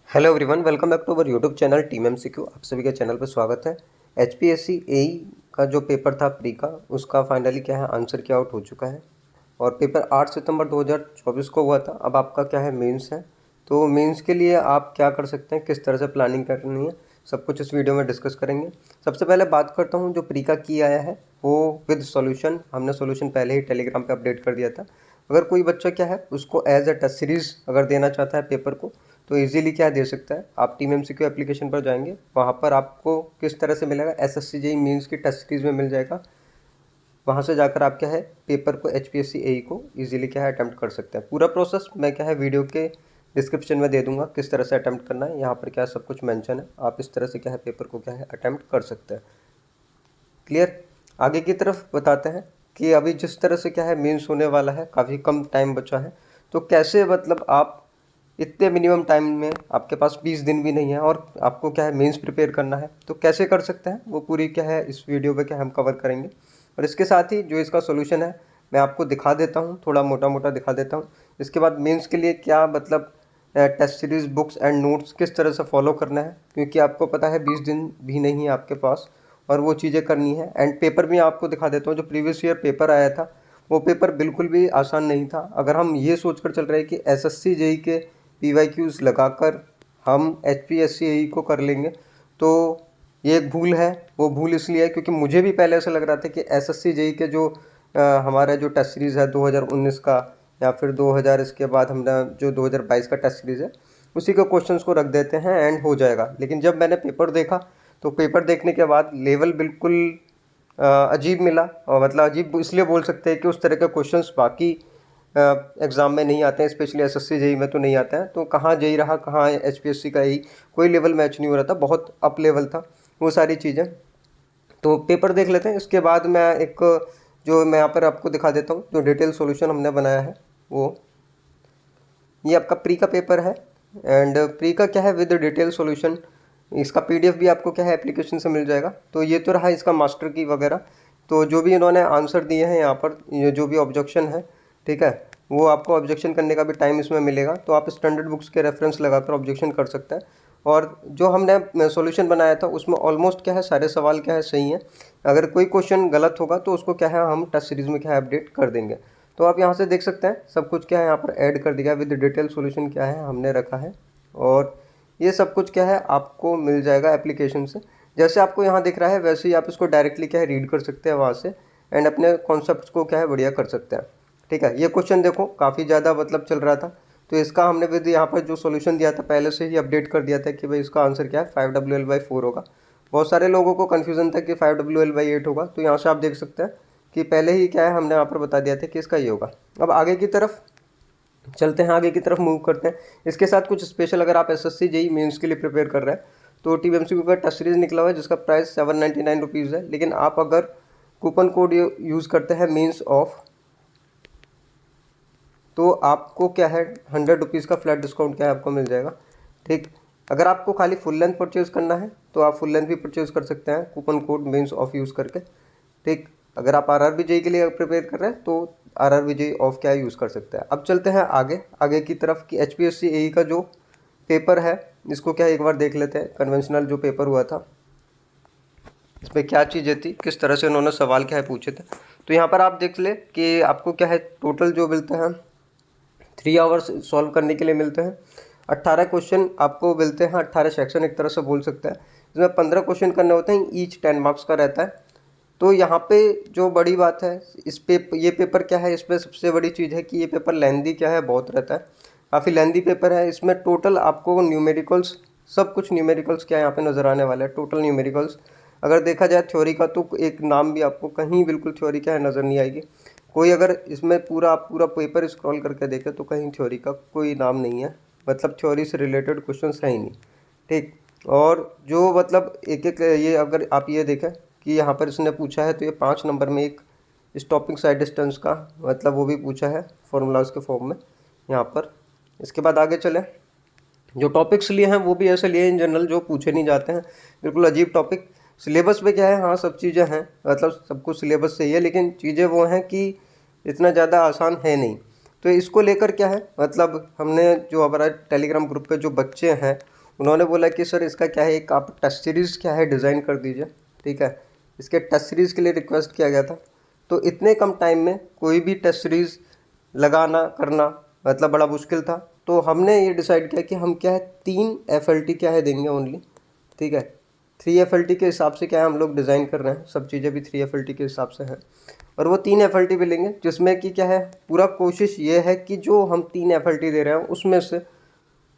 Hello everyone, welcome back to our YouTube channel team MCQ. आप सभी के channel पर स्वागत है। एचपीएससी एई का जो पेपर था प्री का, उसका फाइनली क्या है आंसर की आउट हो चुका है और पेपर 8 सितंबर 2024 को हुआ था। अब आपका क्या है मेंस है, तो मेंस के लिए आप क्या कर सकते हैं, किस तरह से प्लानिंग करनी है, सब कुछ इस वीडियो में डिस्कस करेंगे। सबसे पहले बात करता हूँ जो प्री का की आया है वो विद सॉल्यूशन। हमने सॉल्यूशन पहले ही टेलीग्राम पे अपडेट कर दिया था। अगर कोई बच्चा क्या है उसको एज अ टेस्ट सीरीज़ अगर देना चाहता है पेपर को, तो इजीली क्या दे सकता है। आप टीम एमसीक्यू एप्लीकेशन पर जाएंगे, वहाँ पर आपको किस तरह से मिलेगा, एसएससी जेईई मेंस की टेस्ट सीरीज़ में मिल जाएगा। वहाँ से जाकर आप क्या है पेपर को एचपीएससी एई को इजीली क्या है अटैम्प्ट कर सकते हैं। पूरा प्रोसेस मैं क्या है वीडियो के डिस्क्रिप्शन में दे दूंगा, किस तरह से अटैम्प्ट करना है। यहाँ पर क्या सब कुछ मेंशन है, आप इस तरह से क्या है पेपर को क्या है अटैम्प्ट कर सकते हैं। क्लियर। आगे की तरफ बताते हैं कि अभी जिस तरह से क्या है मेंस होने वाला है, काफ़ी कम टाइम बचा है, तो कैसे मतलब आप इतने मिनिमम टाइम में, आपके पास 20 दिन भी नहीं है और आपको क्या है मेंस प्रिपेयर करना है, तो कैसे कर सकते हैं वो पूरी क्या है इस वीडियो पे क्या हम कवर करेंगे। और इसके साथ ही जो इसका सोल्यूशन है मैं आपको दिखा देता हूँ, थोड़ा मोटा मोटा दिखा देता हूँ। इसके बाद मेंस के लिए क्या मतलब test series books and notes किस तरह से फॉलो करना है, क्योंकि आपको पता है 20 दिन भी नहीं है आपके पास और वो चीज़ें करनी है। एंड पेपर भी आपको दिखा देता हूँ, जो प्रीवियस ईयर पेपर आया था वो पेपर बिल्कुल भी आसान नहीं था। अगर हम ये सोच कर चल रहे हैं कि एसएससी जेईई के पीवाईक्यूज़ लगाकर हम एचपीएससी एई को कर लेंगे, तो ये एक भूल है। वो भूल इसलिए है क्योंकि मुझे भी पहले ऐसा लग रहा था कि एसएससी जेईई के जो हमारा जो टेस्ट सीरीज़ है 2019 का, या फिर 2000 इसके बाद हमने जो 2022 का टेस्ट सीरीज़ है उसी के क्वेश्चंस को रख देते हैं एंड हो जाएगा। लेकिन जब मैंने पेपर देखा तो पेपर देखने के बाद लेवल बिल्कुल अजीब मिला। और मतलब अजीब इसलिए बोल सकते हैं कि उस तरह के क्वेश्चंस बाकी एग्ज़ाम में नहीं आते हैं, स्पेशली एसएससी जेईई में तो नहीं आता है। तो कहाँ जेईई रहा, कहाँ एचपीएससी का एई, कोई लेवल मैच नहीं हो रहा था, बहुत अप लेवल था वो सारी चीज़ें। तो पेपर देख लेते हैं, इसके बाद मैं एक जो मैं यहाँ पर आपको दिखा देता हूँ जो डिटेल सॉल्यूशन हमने बनाया है। वो ये आपका प्री का पेपर है एंड प्री का क्या है विद डिटेल सॉल्यूशन। इसका पीडीएफ भी आपको क्या है एप्लीकेशन से मिल जाएगा। तो ये तो रहा इसका मास्टर की वगैरह। तो जो भी इन्होंने आंसर दिए हैं यहाँ पर, ये जो भी ऑब्जेक्शन है, ठीक है, वो आपको ऑब्जेक्शन करने का भी टाइम इसमें मिलेगा। तो आप स्टैंडर्ड बुक्स के रेफरेंस लगाकर ऑब्जेक्शन कर सकते हैं। और जो हमने सॉल्यूशन बनाया था उसमें ऑलमोस्ट क्या है सारे सवाल क्या है सही है। अगर कोई क्वेश्चन गलत होगा तो उसको क्या है हम टेस्ट सीरीज़ में क्या है अपडेट कर देंगे। तो आप यहाँ से देख सकते हैं सब कुछ क्या है यहाँ पर ऐड कर दिया विद डिटेल सॉल्यूशन क्या है हमने रखा है। और ये सब कुछ क्या है आपको मिल जाएगा एप्लीकेशन से। जैसे आपको यहाँ दिख रहा है वैसे ही आप इसको डायरेक्टली क्या है रीड कर सकते हैं वहाँ से एंड अपने कॉन्सेप्ट को क्या है बढ़िया कर सकते हैं। ठीक है, ये क्वेश्चन देखो काफ़ी ज़्यादा मतलब चल रहा था, तो इसका हमने विद यहाँ पर जो सॉल्यूशन दिया था पहले से ही अपडेट कर दिया था कि भाई इसका आंसर क्या है 5WL/4 होगा। बहुत सारे लोगों को कन्फ्यूज़न था कि 5WL/8 होगा, तो यहाँ से आप देख सकते हैं कि पहले ही क्या है हमने यहाँ पर बता दिया था कि इसका ये होगा। अब आगे की तरफ चलते हैं, आगे की तरफ मूव करते हैं। इसके साथ कुछ स्पेशल, अगर आप एसएससी जेईई मेंस के लिए प्रिपेयर कर रहे हैं तो टीएमसीक्यू का टेस्ट सीरीज निकला हुआ है जिसका प्राइस 799 रुपीज़ है। लेकिन आप अगर कूपन कोड यूज़ करते हैं मीन्स ऑफ, तो आपको क्या है 100 रुपीज़ का फ्लैट डिस्काउंट क्या है आपको मिल जाएगा। ठीक, अगर आपको खाली फुल लेंथ परचेज़ करना है तो आप फुल लेंथ भी परचेज़ कर सकते हैं coupon code means of use करके। ठीक, अगर आप आरआरबी जेईई के लिए प्रिपेयर कर रहे हैं तो आरआरबी जेईई ऑफ क्या यूज़ कर सकते हैं। अब चलते हैं आगे की तरफ कि एचपीएससी एई का जो पेपर है इसको क्या एक बार देख लेते हैं। कन्वेंशनल जो पेपर हुआ था इसमें क्या चीज़ें थी, किस तरह से उन्होंने सवाल क्या है पूछे थे। तो यहाँ पर आप देख ले कि आपको क्या है टोटल जो मिलते हैं 3 आवर्स सॉल्व करने के लिए मिलते हैं। 18 क्वेश्चन आपको मिलते हैं, 18 सेक्शन एक तरह से बोल सकते हैं। इसमें 15 क्वेश्चन करने होते हैं, ईच 10 मार्क्स का रहता है। तो यहाँ पे जो बड़ी बात है ये पेपर क्या है, इसमें सबसे बड़ी चीज़ है कि ये पेपर लेंदी क्या है बहुत रहता है, काफ़ी लेंदी पेपर है। इसमें टोटल आपको न्यूमेरिकल्स, सब कुछ न्यूमेरिकल्स क्या यहाँ पे नज़र आने वाला है, टोटल न्यूमेरिकल्स। अगर देखा जाए थ्योरी का तो एक नाम भी आपको कहीं बिल्कुल थ्योरी क्या है नज़र नहीं आएगी कोई। अगर इसमें आप पूरा पेपर स्क्रॉल करके देखें तो कहीं थ्योरी का कोई नाम नहीं है, मतलब थ्योरी से रिलेटेड क्वेश्चन है ही नहीं। ठीक, और जो मतलब एक एक ये अगर आप ये देखें कि यहाँ पर इसने पूछा है तो ये 5 नंबर में एक स्टॉपिंग साइड डिस्टेंस का मतलब वो भी पूछा है फॉर्मूलाज के फॉर्म में यहाँ पर। इसके बाद आगे चलें, जो टॉपिक्स लिए हैं वो भी ऐसे लिए इन जनरल जो पूछे नहीं जाते हैं, बिल्कुल अजीब टॉपिक। सिलेबस में क्या है, हाँ सब चीज़ें हैं, मतलब सब कुछ सिलेबस से ही है, लेकिन चीज़ें वो हैं कि इतना ज़्यादा आसान है नहीं। तो इसको लेकर क्या है मतलब हमने जो हमारा टेलीग्राम ग्रुप पे जो बच्चे हैं उन्होंने बोला कि सर इसका क्या है, एक आप टेस्ट सीरीज़ क्या है डिज़ाइन कर दीजिए, ठीक है। इसके टेस्ट सीरीज़ के लिए रिक्वेस्ट किया गया था। तो इतने कम टाइम में कोई भी टेस्ट सीरीज़ लगाना करना मतलब बड़ा मुश्किल था। तो हमने ये डिसाइड किया कि हम क्या है 3 FLT क्या है देंगे ओनली, ठीक है। 3 FLT के हिसाब से क्या है हम लोग डिज़ाइन कर रहे हैं, सब चीज़ें भी 3 FLT के हिसाब से हैं। और वो 3 FLT भी लेंगे जिसमें कि क्या है पूरा कोशिश ये है कि जो हम 3 FLT दे रहे हैं उसमें से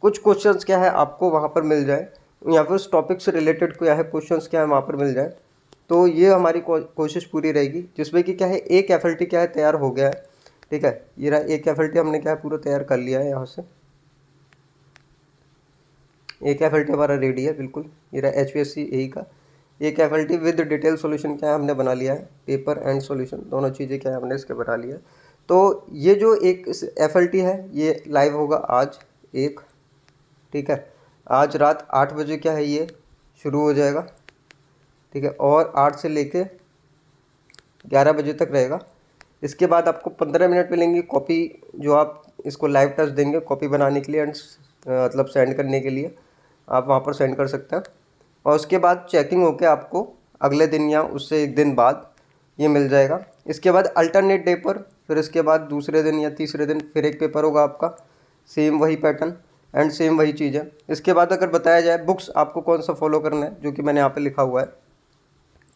कुछ क्वेश्चंस क्या है आपको वहाँ पर मिल जाए, या फिर उस टॉपिक से रिलेटेड क्या है क्वेश्चंस क्या है वहाँ पर मिल जाए। तो ये हमारी कोशिश पूरी रहेगी, जिसमें कि क्या है एक FLT क्या है तैयार हो गया है, ठीक है। ये रहा एक FLT हमने क्या है पूरा तैयार कर लिया है। यहाँ से एक FLT हमारा रेडी है बिल्कुल। ये रहा HPSC AE का एक FLT विद डिटेल सॉल्यूशन क्या है हमने बना लिया है, पेपर एंड सॉल्यूशन दोनों चीज़ें क्या है हमने इसके बना लिया है। तो ये जो एक FLT है ये लाइव होगा आज एक, ठीक है। आज रात 8 बजे क्या है ये शुरू हो जाएगा, ठीक है। और 8 से लेके 11 बजे तक रहेगा। इसके बाद आपको 15 मिनट मिलेंगे कॉपी, जो आप इसको लाइव टेस्ट देंगे कॉपी बनाने के लिए एंड मतलब सेंड करने के लिए आप वहाँ पर सेंड कर सकते हैं। और उसके बाद चेकिंग होके आपको अगले दिन या उससे एक दिन बाद ये मिल जाएगा। इसके बाद अल्टरनेट डे पर फिर इसके बाद दूसरे दिन या तीसरे दिन फिर एक पेपर होगा आपका, सेम वही पैटर्न एंड सेम वही चीज़ है। इसके बाद अगर बताया जाए बुक्स आपको कौन सा फॉलो करना है, जो कि मैंने यहाँ पे लिखा हुआ है,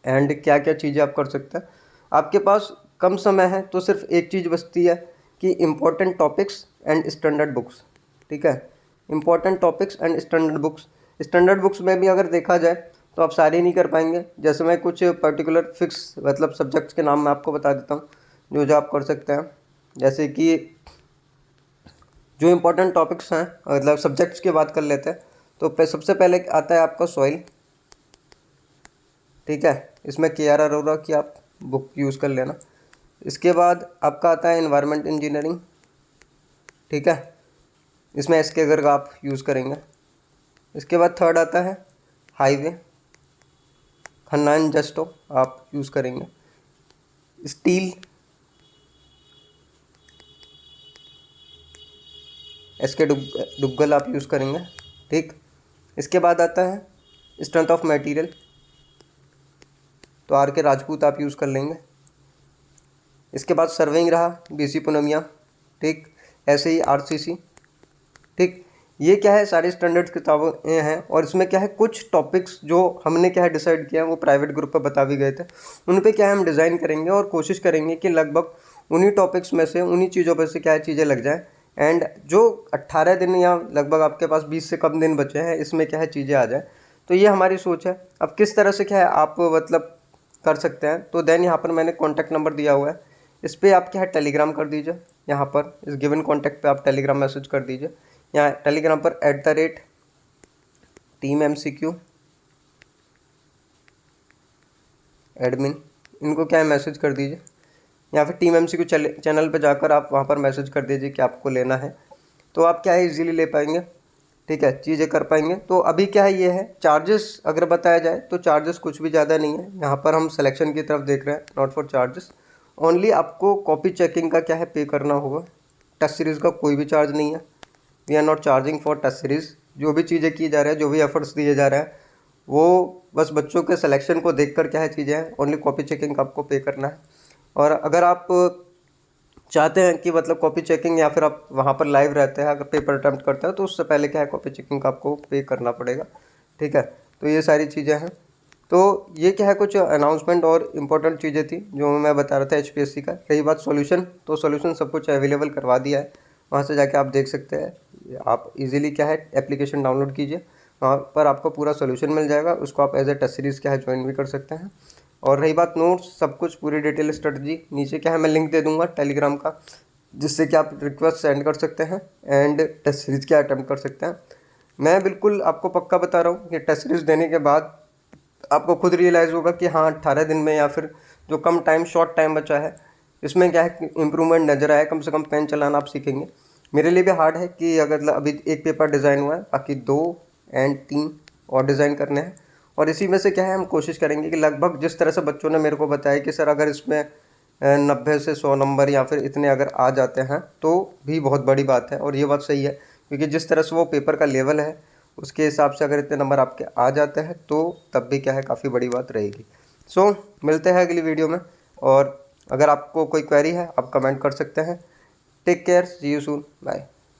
एंड क्या क्या चीज़ें आप कर सकते हैं। आपके पास कम समय है तो सिर्फ एक चीज़ बचती है कि important topics and standard books, ठीक है। Important topics and standard books, standard books में भी अगर देखा जाए तो आप सारे नहीं कर पाएंगे। जैसे मैं कुछ पर्टिकुलर फिक्स मतलब सब्जेक्ट्स के नाम मैं आपको बता देता हूँ जो जो आप कर सकते हैं। जैसे कि जो इम्पोर्टेंट टॉपिक्स हैं मतलब सब्जेक्ट्स की बात कर लेते हैं, तो सबसे पहले आता है आपका सॉइल, ठीक है। इसमें KR अरोरा की आप बुक यूज़ कर लेना। इसके बाद आपका आता है एनवायरनमेंट इंजीनियरिंग, ठीक है। इसमें SK अगर का आप यूज़ करेंगे। इसके बाद थर्ड आता है हाईवे, खन्ना एंड जस्टो आप यूज़ करेंगे। स्टील, SK डुग्गल आप यूज़ करेंगे, ठीक। इसके बाद आता है स्ट्रेंथ ऑफ मटेरियल, तो RK राजपूत आप यूज़ कर लेंगे। इसके बाद सर्वेइंग रहा BC पूनमिया, ठीक। ऐसे ही RCC, ठीक। ये क्या है सारी स्टैंडर्ड किताबें हैं। और इसमें क्या है कुछ टॉपिक्स जो हमने क्या है डिसाइड किया है वो प्राइवेट ग्रुप पर बता भी गए थे, उन पे क्या है हम डिज़ाइन करेंगे और कोशिश करेंगे कि लगभग उन्हीं टॉपिक्स में से उन्हीं चीज़ों पर से क्या है चीज़ें लग जाएँ। एंड जो 18 दिन या लगभग आपके पास 20 से कम दिन बचे हैं इसमें क्या है चीज़ें आ जाए। तो ये हमारी सोच है। अब किस तरह से क्या है आप मतलब कर सकते हैं, तो देन यहाँ पर मैंने कॉन्टैक्ट नंबर दिया हुआ है, इस पर आप क्या है टेलीग्राम कर दीजिए। यहाँ पर इस गिवन कॉन्टैक्ट पे आप टेलीग्राम मैसेज कर दीजिए। यहाँ टेलीग्राम पर @TeamMCQ एडमिन इनको क्या है मैसेज कर दीजिए, या फिर TeamMCQ चैनल पे जाकर आप वहाँ पर मैसेज कर दीजिए कि आपको लेना है। तो आप क्या है इजीली ले पाएंगे, ठीक है, चीज़ें कर पाएंगे। तो अभी क्या है ये है चार्जेस अगर बताया जाए तो चार्जेस कुछ भी ज़्यादा नहीं है। यहाँ पर हम सिलेक्शन की तरफ देख रहे हैं, नॉट फॉर चार्जेस ओनली। आपको कॉपी चेकिंग का क्या है पे करना होगा, टेस्ट सीरीज़ का कोई भी चार्ज नहीं है। We are not charging for test series. जो भी चीज़ें की जा रहे हैं, जो भी एफर्ट्स दिए जा रहे हैं, वो बस बच्चों के सिलेक्शन को देखकर क्या है चीज़ें हैं, ओनली कॉपी चेकिंग का आपको पे करना है। और अगर आप चाहते हैं कि मतलब कॉपी चेकिंग या फिर आप वहाँ पर लाइव रहते हैं अगर पेपर अटैम्प्ट करते हैं, तो उससे पहले क्या है कॉपी चेकिंग का आपको पे करना पड़ेगा, ठीक है। तो ये सारी चीज़ें हैं। तो ये क्या है कुछ अनाउंसमेंट और इम्पोर्टेंट चीज़ें थी जो मैं बता रहा था HPSC का। रही बात सॉल्यूशन, तो सॉल्यूशन सब कुछ अवेलेबल करवा दिया है, वहाँ से जाके आप देख सकते हैं। आप इजीली क्या है एप्लीकेशन डाउनलोड कीजिए, वहाँ पर आपको पूरा सॉल्यूशन मिल जाएगा। उसको आप एज ए टेस्ट सीरीज़ क्या है ज्वाइन भी कर सकते हैं। और रही बात नोट्स, सब कुछ पूरी डिटेल स्ट्रेटजी नीचे क्या है मैं लिंक दे दूंगा टेलीग्राम का, जिससे कि आप रिक्वेस्ट सेंड कर सकते हैं एंड टेस्ट सीरीज़ क्या अटैम्प्ट कर सकते हैं। मैं बिल्कुल आपको पक्का बता रहा हूँ कि टेस्ट सीरीज़ देने के बाद आपको खुद रियलाइज़ होगा कि हाँ 18 दिन में या फिर जो कम टाइम शॉर्ट टाइम बचा है इसमें क्या है इम्प्रूवमेंट नज़र आया। कम से कम पेन चलाना आप सीखेंगे। मेरे लिए भी हार्ड है कि अगर अभी एक पेपर डिज़ाइन हुआ है, बाकी 2 एंड 3 और डिज़ाइन करने हैं। और इसी में से क्या है हम कोशिश करेंगे कि लगभग जिस तरह से बच्चों ने मेरे को बताया कि सर अगर इसमें 90 से 100 नंबर या फिर इतने अगर आ जाते हैं तो भी बहुत बड़ी बात है। और ये बात सही है, क्योंकि जिस तरह से वो पेपर का लेवल है उसके हिसाब से अगर इतने नंबर आपके आ जाते हैं तो तब भी क्या है काफ़ी बड़ी बात रहेगी। सो मिलते हैं अगली वीडियो में, और अगर आपको कोई क्वेरी है आप कमेंट कर सकते हैं। Take care, see you soon, bye.